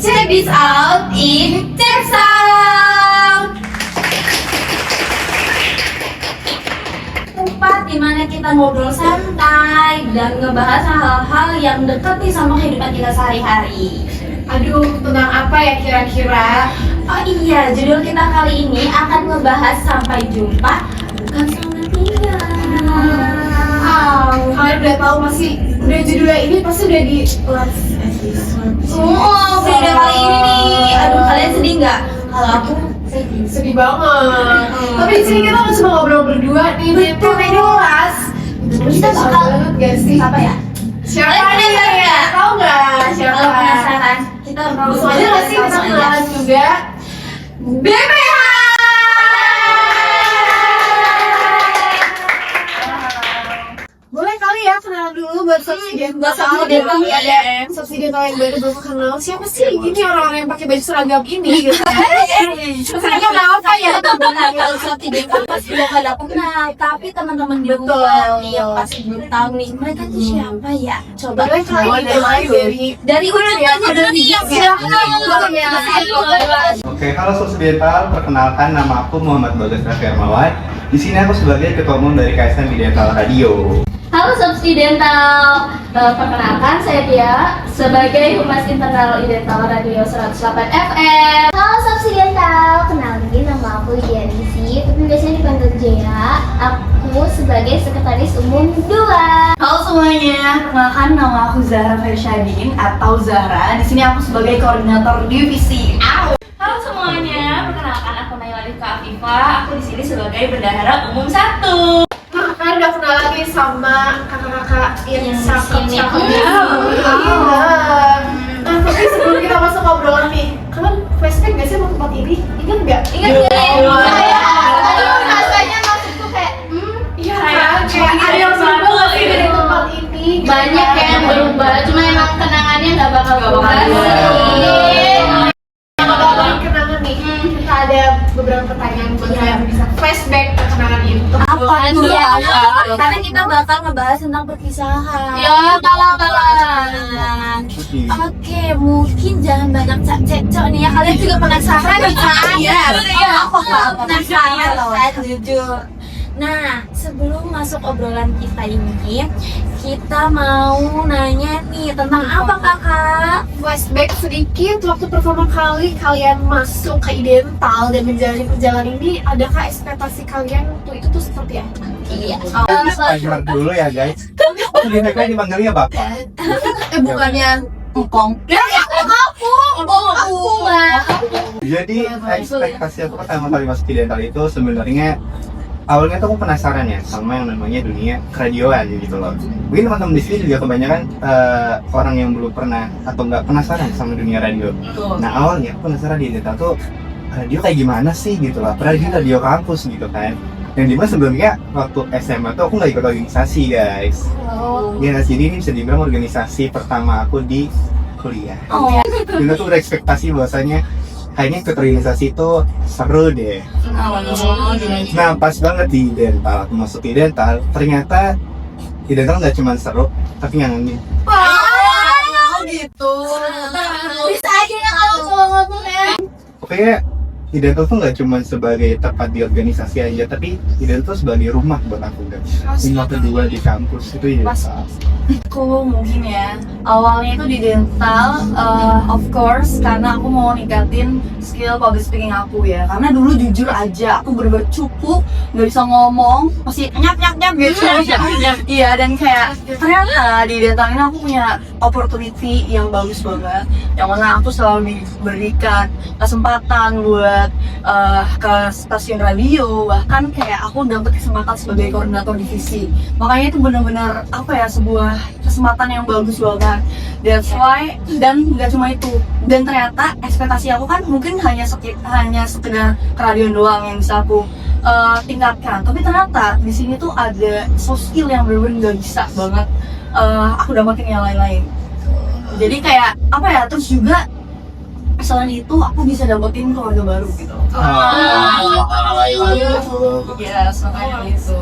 Check this out in Tech Sound. Tempat dimana kita ngobrol santai dan ngebahas hal-hal yang dekat nih sama kehidupan kita sehari-hari. Aduh, tentang apa ya kira-kira? Oh iya, judul kita kali ini akan ngebahas sampai jumpa, bukan selamat tinggal. Kalian udah tahu udah judulnya ini pasti udah di last episode. Oh, beda kali ini nih. Aduh, kalian sedih nggak? Kalau aku Sedih banget. Tapi di sini kita nggak cuma ngobrol berdua nih. Betul, Ini jelas. Kita bakal banget gak sih? apa ya? Siapa Kalian nih? penasaran nggak? Tahu nggak siapa? Kalau penasaran, kita Langsung aja nggak sih kita kenalan juga? BPH. Boleh kali ya kenalan dulu buat subsidi buat subsidi yang ya. ada subsidi yang baru belum kenal. Siapa sih ini orang-orang yang pakai baju seragam ini gitu? Seragam apa ya? Benar, kalau subsidi kan pasti udah pada kenal, tapi teman-teman di luar nih yang pasti belum tahu nih mereka tuh siapa ya? Coba Boleh kali kenalan dari dari ujung aja dari Oke, halo Subsidental, perkenalkan nama aku Muhammad Bagas Raffi Armawan. Di sini aku sebagai ketua umum dari KSM Dental Radio. Halo Subsidental, perkenalkan saya Tia sebagai Humas Internal Idental Radio 108 FM. Halo Subsidental, kenalin nama aku Lydia Risi, tapi biasanya dipanggil Jaya. Aku sebagai Sekretaris Umum 2. Halo semuanya, perkenalkan nama aku Zahra Fersyadin atau Zahra. Di sini aku sebagai koordinator divisi. Halo semuanya, perkenalkan aku Naila Rifka Afifa. Aku di sini sebagai Bendahara Umum 1. Nah, kalian udah kenal lagi sama kakak-kakak yang Yang cakep-cakep sini. Iya. Nah, tapi sebelum kita masuk obrolan nih, kalian flashback gak sih sama tempat ini? Ingat nggak? Ingat nggak ya? Aduh, rasanya masuk tuh kayak Iya Kayak kan? Kayak ada yang baru berubah sih gitu. dari tempat ini. banyak kayak yang berubah, cuma emang kenangannya nggak bakal berubah sih. Kenangan nih, kita ada beberapa pertanyaan buat kalian bisa flashback ke kenangan itu. Apaan tuh? ya? Apa? Karena kita bakal ngebahas tentang perpisahan. Ya, Oke, mungkin jangan banyak cecok nih ya. Kalian juga penasaran kan? Iya. Aku penasaran loh, jujur. Nah, sebelum masuk obrolan kita ini, kita mau nanya nih tentang apa kakak? Flashback sedikit waktu pertama kali kalian masuk ke Idental dan menjalani perjalanan ini, adakah ekspektasi kalian waktu itu tuh seperti apa? Iya. Disclaimer dulu ya guys. Mereka dipanggilnya Bapak. bukannya Engkong. Aku lah. Jadi ekspektasi aku pertama kali masuk di dental itu sebenarnya awalnya tuh aku penasaran ya sama yang namanya dunia keradioan gitu loh. Mungkin teman-teman di sini juga kebanyakan orang yang belum pernah atau nggak penasaran sama dunia radio. Nah awalnya aku penasaran di dental tuh radio kayak gimana sih gitu loh. Apalagi radio kampus gitu kan. Yang dimana sebelumnya waktu SMA tuh aku nggak ikut organisasi guys. Ya jadi ini bisa dibilang organisasi pertama aku di kuliah. Dan aku berekspektasi bahwasanya kayaknya ikut organisasi itu seru deh. Nah pas banget di dental, aku masuk di dental, ternyata di dental nggak cuma seru, tapi ngangenin. Gitu. Bisa aja ya kalau cuma ngomong ya. Pokoknya di dental tuh nggak cuma sebagai tempat di organisasi aja, tapi di dental tuh sebagai rumah buat aku guys. Rumah kedua di kampus itu ya. Aku mungkin ya awalnya itu di dental, of course karena aku mau ningkatin skill public speaking aku ya. Karena dulu jujur aja aku bener-bener cukup nggak bisa ngomong, masih nyap gitu. Iya, dan kayak ternyata di dental ini aku punya opportunity yang bagus banget, yang mana aku selalu diberikan kesempatan buat ke stasiun radio, bahkan kayak aku dapat kesempatan sebagai koordinator divisi. Makanya itu benar-benar apa ya, sebuah kesempatan yang bagus banget. That's why, dan nggak cuma itu, dan ternyata ekspektasi aku kan mungkin hanya sekedar keradioan doang yang bisa aku tingkatkan, tapi ternyata di sini tuh ada soft skill yang benar-benar nggak bisa banget aku dapetin yang lain-lain. Jadi kayak apa ya, terus juga selain itu aku bisa dapetin keluarga baru gitu. Yes, makanya itu.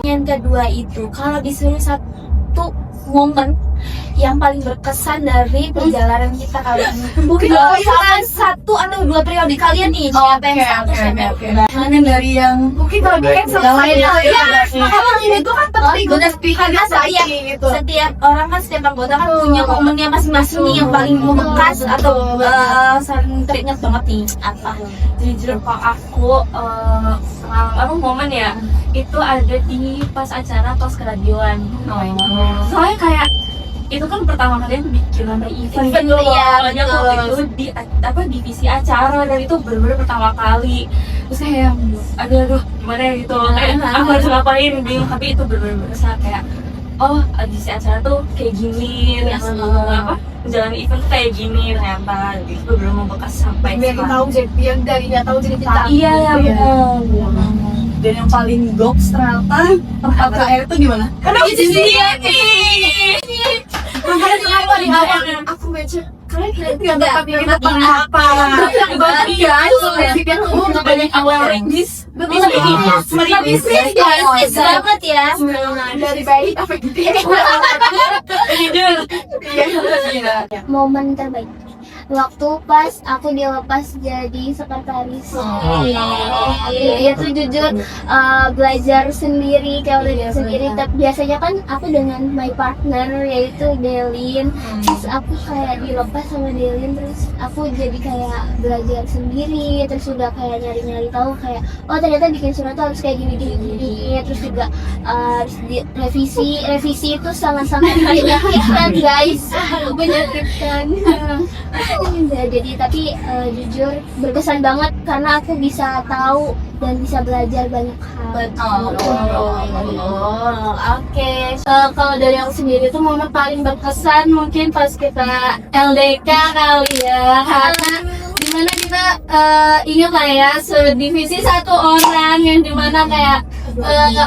Yang kedua itu kalau disuruh satu momen yang paling berkesan dari perjalanan kita kali ini? Mungkin misalkan 1 atau 2 periode kalian nih, siapa yang satu, siapa yang Oke. Mungkin dari yang Mungkin kalau kan yang lain ya. emang ini tuh kan penting bener, karena saya gitu. setiap orang kan, setiap anggota kan punya momennya masing-masing nih yang paling membekas atau saling teringat banget nih. Apa? Jujur kok aku momen ya itu ada di pas acara tos keradioan. Soalnya kayak itu kan pertama kali yang bikin namanya event gitu loh. Iya, Soalnya betul. waktu itu di divisi acara dan itu benar-benar pertama kali. Terus kayak aduh gimana ya gitu. Kayak aku harus ngapain bingung, tapi itu benar-benar berasa kayak oh divisi acara tuh kayak gini, terus menjalani event tuh kayak gini ternyata gitu. Itu benar membekas sampai Biar kita tahu jadi yang dari nggak tahu jadi kita. Iya, benar. Dan yang paling goks ternyata tempat terakhir itu gimana? Karena di sini nih. Makanya kenapa di awal aku mention kalian nggak dapat yang kita apa? Yang banget guys, presiden umum banyak awal ringgis. Bisa bisnis banget ya. Dari bayi sampai gede. Momen terbaik waktu pas aku dilepas jadi sekretaris. Itu jujur belajar sendiri, kayak belajar sendiri. Tapi biasanya kan aku dengan my partner yaitu Delin, terus aku kayak dilepas sama Delin, terus aku jadi kayak belajar sendiri, terus udah kayak nyari-nyari tahu kayak oh ternyata bikin surat tuh harus kayak gini, terus juga harus revisi itu sangat-sangat menyakitkan guys, menyakitkan. Jadi tapi jujur berkesan banget karena aku bisa tahu dan bisa belajar banyak hal. Oke. Kalau dari aku sendiri tuh momen paling berkesan mungkin pas kita LDK kali ya, karena dimana kita ingat lah ya, sedivisi 1 orang yang dimana kayak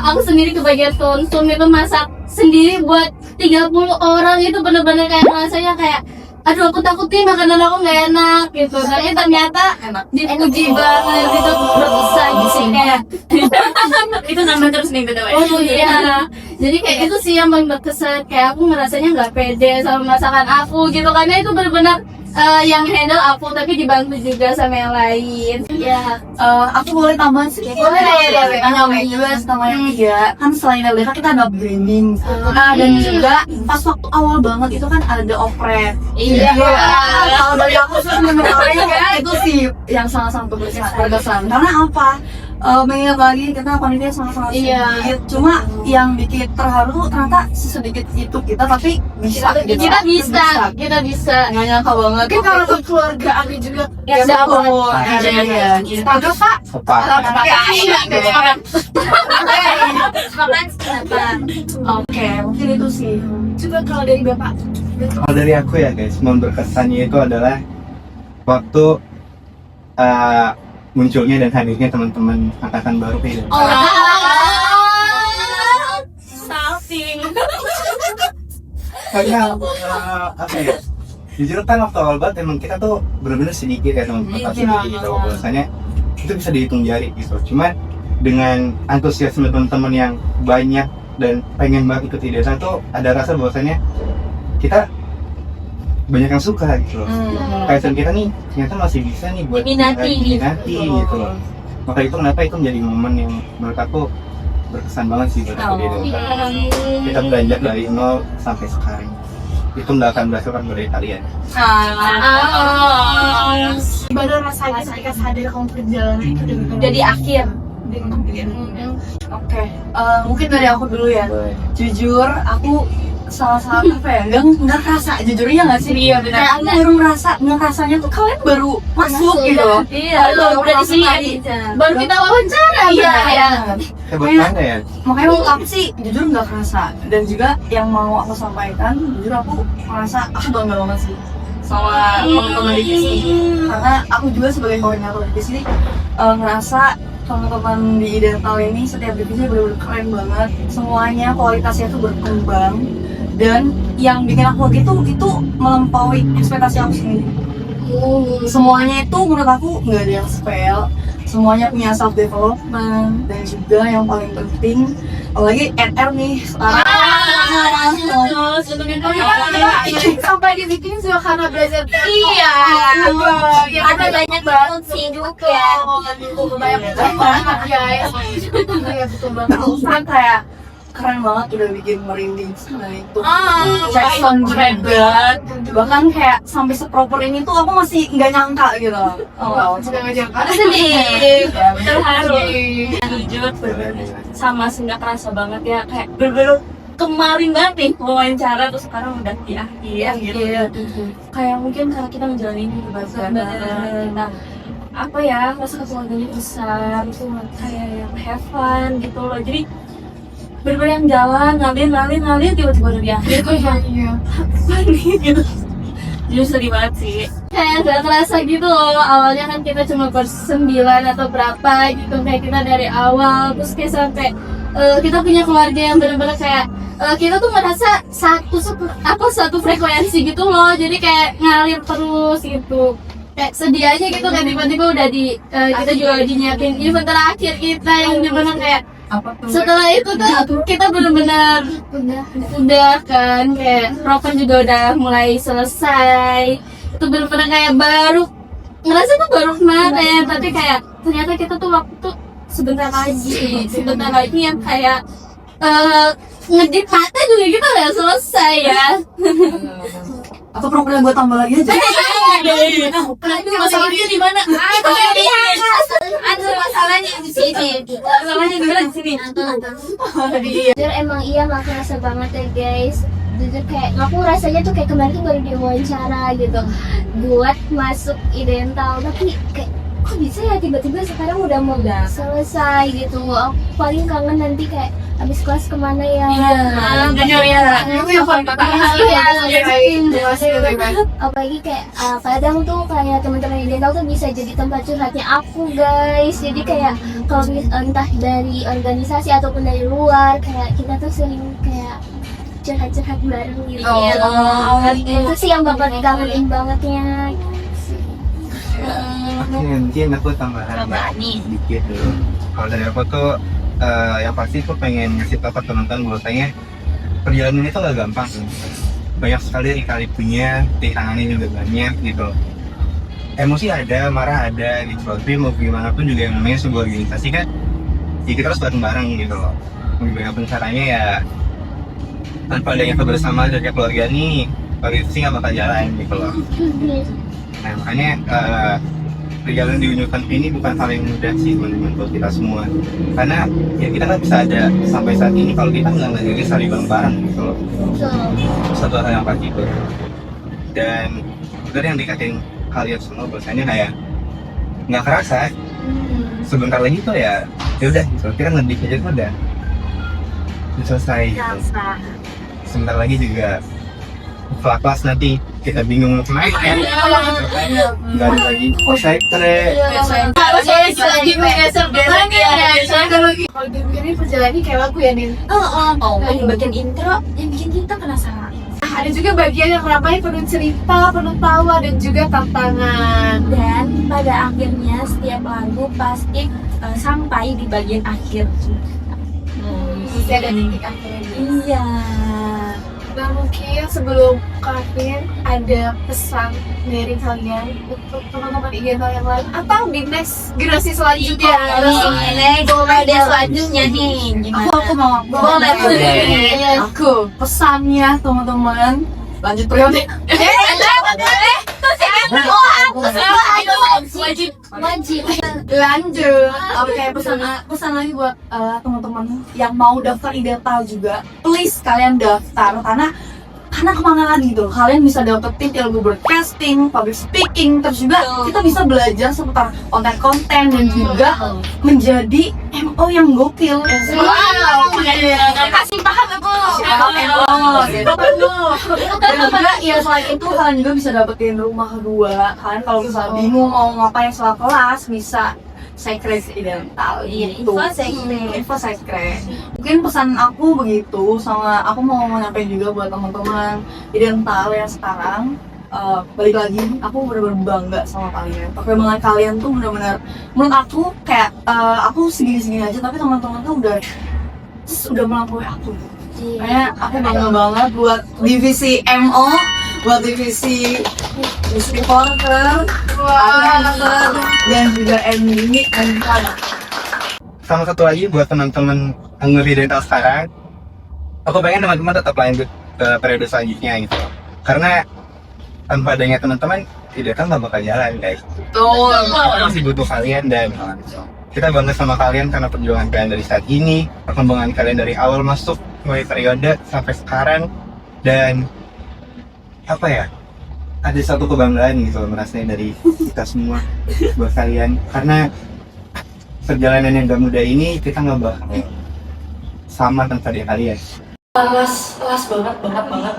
aku sendiri kebagian sum itu masak sendiri buat 30 orang, itu bener-bener kayak rasanya kayak aduh aku takut nih makanan aku nggak enak gitu, tapi ternyata dipuji banget, itu berkesan sih kayak Itu nambah terus nih btw. oh iya, jadi kayak itu sih yang paling berkesan, kayak aku ngerasanya nggak pede sama masakan aku gitu, karena itu benar-benar yang handle aku tapi dibantu juga sama yang lain ya. Aku boleh tambahan sedikit. Boleh. Kan namanya juga sama yang 3 kan selain LDK kita ada branding. Nah dan juga pas waktu awal banget itu kan ada oprek. Iya. Kalau dari aku sebenarnya itu sih yang sangat-sangat berkesan. Karena apa? Mengingat lagi kita panitia sangat-sangat sedikit. Cuma yang bikin terharu ternyata sesedikit itu kita tapi bisa. Kita bisa Nggak nyangka banget. mungkin kalau untuk keluarga Ami juga Ya, betul. Iya. Bagus Pak. Sepak. Oke, mungkin itu sih. Coba kalau dari Bapak. Kalau dari aku ya guys, momen berkesannya itu adalah waktu munculnya dan hadirnya teman-teman angkatan baru kayak gitu. Salting. Karena apa ya? Jujur kan waktu awal banget emang kita tuh benar-benar sedikit ya teman-teman sedikit gitu. Bahwasanya itu bisa dihitung jari gitu. Cuman dengan antusiasme teman-teman yang banyak dan pengen banget ikut ide tuh ada rasa bahwasanya kita banyak yang suka gitu loh. Kayak kita nih ternyata masih bisa nih buat diminati gitu loh. Maka itu kenapa itu menjadi momen yang menurut aku berkesan banget sih buat aku di Delta. Kita belajar dari 0 sampai sekarang. Itu nggak akan berdasarkan dari kalian. Gimana rasanya ketika sadar kamu perjalanan itu udah di akhir. Oke, mungkin dari aku dulu ya. Jujur, aku salah-salah apa ya, nggak kerasa jujurnya nggak sih? Iya benar. Kayak aku baru nggak rasanya tuh kalian baru masuk gitu. Iya, udah di sini. Baru kita wawancara. Iya. Hebat mana ya? Makanya waktu aku sih jujur nggak kerasa, dan juga yang mau aku sampaikan, jujur aku merasa aku bangga banget sih sama teman-teman di sini, karena aku juga sebagai koordinator di sini ngerasa teman-teman di Dental ini setiap divisinya benar-benar keren banget, semuanya kualitasnya tuh berkembang, dan yang bikin aku itu melampaui ekspektasi aku sendiri. Semuanya itu menurut aku nggak ada yang spell, semuanya punya self development, dan juga yang paling penting apalagi NR nih sekarang Sampai dibikin suasana belajar. Iya. Ya Ada banyak banget sih juga. banyak banget guys. Iya betul banget. terus kan kayak keren banget, udah bikin merinding nah itu Ah, Jackson keren banget, bahkan kayak sampai seproper ini tuh aku masih nggak nyangka gitu. Sudah ngejangka. sedih. Terharu. Jujur sama sih nggak kerasa banget ya, kayak bener-bener kemarin banget nih wawancara terus sekarang udah di akhir gitu. Kayak mungkin karena kita menjalani ini berbagai kita apa ya, rasa keluarganya besar itu kayak yang have fun gitu loh. Jadi bener-bener yang jalan ngalir tiba-tiba udah di akhir kayak apa nih gitu. Jadi sedih banget sih. Kayak gak kerasa gitu loh. Awalnya kan kita cuma bersembilan atau berapa gitu, kayak kita dari awal terus kayak sampai kita punya keluarga yang benar-benar kayak kita tuh merasa satu frekuensi gitu loh. Jadi kayak ngalir terus gitu. Kayak sedih aja gitu kan, tiba-tiba udah kita juga lagi nyiapin event terakhir kita yang benar-benar kayak setelah itu tuh kita benar-benar udah kan kayak program juga udah mulai selesai. Itu benar-benar kayak baru ngerasa tuh baru kemarin, tapi kayak ternyata kita tuh waktu sebentar lagi yang kayak ngedit mata juga kita udah selesai ya. Atau program gue tambah lagi aja. Masalahnya di mana? Ada masalahnya di sini. Masalahnya di mana di sini? Jujur emang iya gak kerasa banget ya guys. Jujur kayak aku rasanya tuh kayak kemarin tuh baru diwawancara gitu buat masuk idental, tapi kayak kok bisa ya tiba-tiba sekarang udah mau selesai gitu. Aku paling kangen nanti kayak abis kelas kemana ya. Jujur ya. Itu yang paling Apalagi kayak kadang tuh kayak teman-teman idental tuh bisa jadi tempat curhatnya aku guys. Jadi kayak kalau entah dari organisasi ataupun dari luar, kayak kita tuh sering kayak curhat-curhat bareng gitu. Itu sih yang bakal dikangenin bangetnya. Oke, mungkin aku tambahan sedikit dulu. Kalau dari aku tuh yang pasti aku pengen ngasih tau ke teman-teman bahwasanya perjalanan itu gak gampang. Banyak sekali lika-likunya, tantangannya juga banyak gitu. Emosi ada, marah ada gitu. Tapi mau gimana pun juga yang namanya sebuah organisasi kan, ya kita harus bareng-bareng gitu loh. Mau gimana pun caranya ya, tanpa adanya kebersamaan dari keluarga nih, organisasi nggak bakal jalan gitu loh. Nah makanya perjalanan di Unifan ini bukan hal yang mudah sih teman-teman buat kita semua, karena ya kita nggak bisa ada sampai saat ini kalau kita nggak ngajari saling bareng gitu loh. Satu hal yang pasti itu, dan udah yang dikatain kalian semua bahwasanya kayak nggak kerasa sebentar lagi tuh ya udah gitu, kita ngedik aja tuh udah selesai gitu. Sebentar lagi juga kelas nanti kita bingung mau kemana kan, nggak ada lagi sekre. Kalau ini perjalanan kayak lagu ya Nin. Di bagian intro yang bikin kita penasaran. Ada juga bagian yang ramai penuh cerita, penuh tawa dan juga tantangan. Dan pada akhirnya setiap lagu pasti sampai di bagian akhir. Pasti ada titik akhirnya. Iya. Nah mungkin sebelum Kevin ada pesan dari kalian untuk teman-teman idental yang lain atau di next generasi selanjutnya. Ini ada selanjutnya nih. Gimana? Aku mau Boleh. aku pesannya teman-teman lanjut periode. Wajib. Lanjut. Oke, pesan lagi buat teman-teman yang mau daftar idental juga, please kalian daftar karena kemana lagi gitu, kalian bisa dapetin ilmu broadcasting, public speaking, terus juga kita bisa belajar seputar konten-konten dan juga menjadi MO yang gokil. Kasih paham aku. Dan juga ya selain itu kalian juga bisa dapetin rumah kedua. Kalian kalau misalnya bingung mau ngapain setelah kelas bisa sekre idental gitu. Info sekre. Mungkin pesan aku begitu, sama aku mau nyampein juga buat teman-teman idental yang sekarang balik lagi aku benar-benar bangga sama kalian. Perkembangan kalian tuh benar-benar menurut aku kayak aku segini-segini aja tapi teman-teman tuh udah melampaui aku. Kayak aku bangga banget buat divisi MO, buat divisi reporter, dan juga MD dan Sama satu lagi buat teman-teman Anguri Dental sekarang, aku pengen teman-teman tetap lanjut ke periode selanjutnya gitu. Karena tanpa adanya teman-teman, tidak kan nggak bakal jalan guys. Kita masih butuh kalian dan kita bangga sama kalian karena perjuangan kalian dari saat ini, perkembangan kalian dari awal masuk mulai periode sampai sekarang, dan apa ya? Ada satu kebanggaan gitu merasanya dari kita semua buat kalian, karena perjalanan yang gak mudah ini kita nggak bakal sama tanpa dia kalian. las banget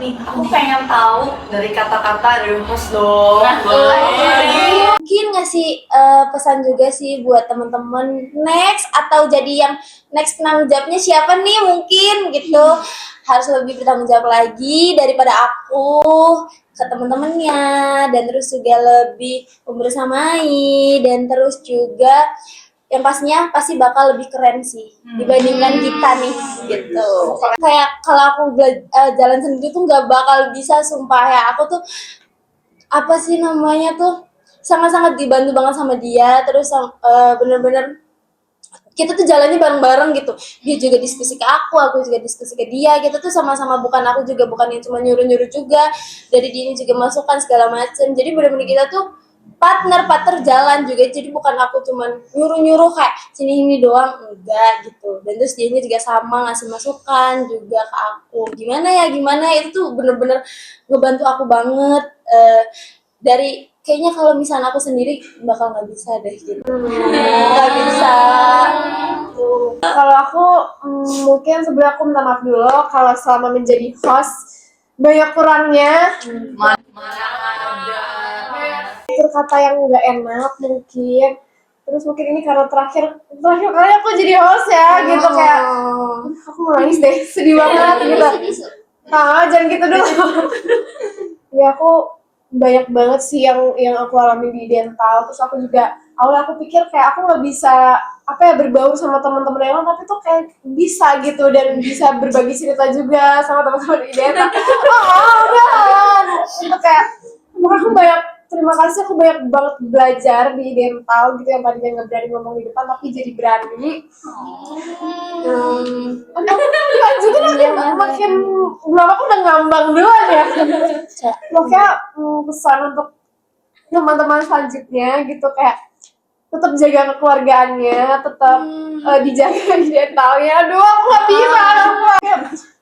nih. Aku pengen tahu dari kata-kata dari host dong. Mungkin ngasih pesan juga sih buat teman-teman next atau jadi yang next penanggung jawabnya siapa nih mungkin gitu, harus lebih bertanggung jawab lagi daripada aku ke teman-temannya, dan terus juga lebih membersamai, dan terus juga yang pastinya pasti bakal lebih keren sih dibandingkan kita nih gitu. Kayak kalau aku jalan sendiri tuh nggak bakal bisa, sumpah ya. Aku tuh apa sih namanya tuh sangat-sangat dibantu banget sama dia, terus bener-bener kita tuh jalannya bareng-bareng gitu. Dia juga diskusi ke aku juga diskusi ke dia gitu, tuh sama-sama. Bukan aku juga bukan yang cuma nyuruh-nyuruh juga, dari dia juga masukan segala macem. Jadi bener-bener kita tuh partner jalan juga, jadi bukan aku cuman nyuruh kayak sini ini doang, enggak gitu. Dan terus dia juga sama ngasih masukan juga ke aku, gimana itu tuh bener-bener ngebantu aku banget. Dari kayaknya kalau misalnya aku sendiri bakal nggak bisa deh gitu, nggak bisa. Kalau aku mungkin sebenarnya aku minta maaf dulu kalau selama menjadi host banyak kurangnya. Kata yang nggak enak mungkin. Terus mungkin ini karena terakhir kali aku jadi host ya, gitu kayak aku mau nangis deh, sedih banget gitu. Jangan gitu dulu. Ya aku banyak banget sih yang aku alami di dental. Terus aku juga awalnya aku pikir kayak aku nggak bisa berbaur sama teman-teman yang lain, tapi tuh kayak bisa gitu, dan bisa berbagi cerita juga sama teman-teman di dental. Itu kayak aku terima kasih, aku banyak banget belajar di dental gitu, yang tadinya nggak berani ngomong di depan tapi jadi berani. Lanjutin aja, makin lama aku udah ngambang duluan ya. Makanya pesan untuk teman-teman selanjutnya gitu, kayak tetap jaga kekeluargaannya, tetap dijaga di dentalnya. Aduh, aku nggak bisa.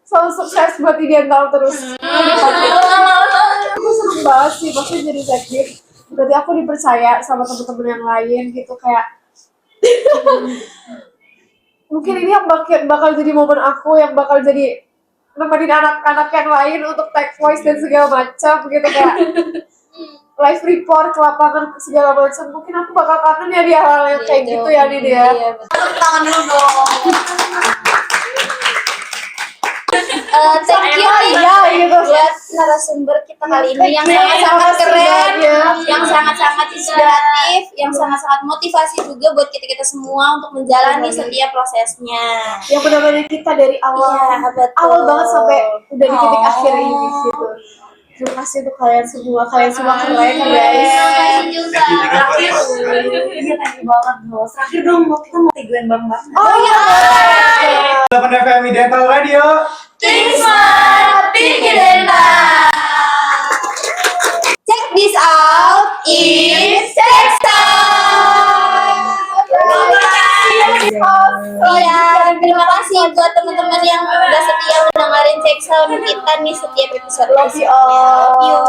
Selalu sukses buat di dental terus. Aku seneng banget sih, pasti jadi sakit. Berarti aku dipercaya sama teman-teman yang lain gitu, kayak mungkin ini yang bakal jadi momen aku yang bakal jadi nemenin anak-anak yang lain untuk take voice dan segala macam gitu, kayak live report ke lapangan segala macam. Mungkin aku bakal kangen ya di hal yang kayak gitu ya, Nid ya. Tangan dulu dong. Thank you nih buat narasumber kita kali ini yang sangat-sangat keren, yang sangat-sangat inspiratif, yang sangat-sangat motivasi juga buat kita semua untuk menjalani setiap prosesnya. Yang benar-benar kita dari awal, awal banget sampai udah di titik akhir ini gitu. Terima kasih untuk kalian semua keren guys. Terima kasih juga. Iya, thank you banget bos. Terakhir dong, kita mau tagline bareng-bareng. Oh iya. 8 FMI Dental Radio. Kingsman Tinggi Dental. Check this out in Textile. Iya, terima kasih buat teman-teman yang udah setia mendengarin Textile kita nih setiap episode. Love you all. Love you.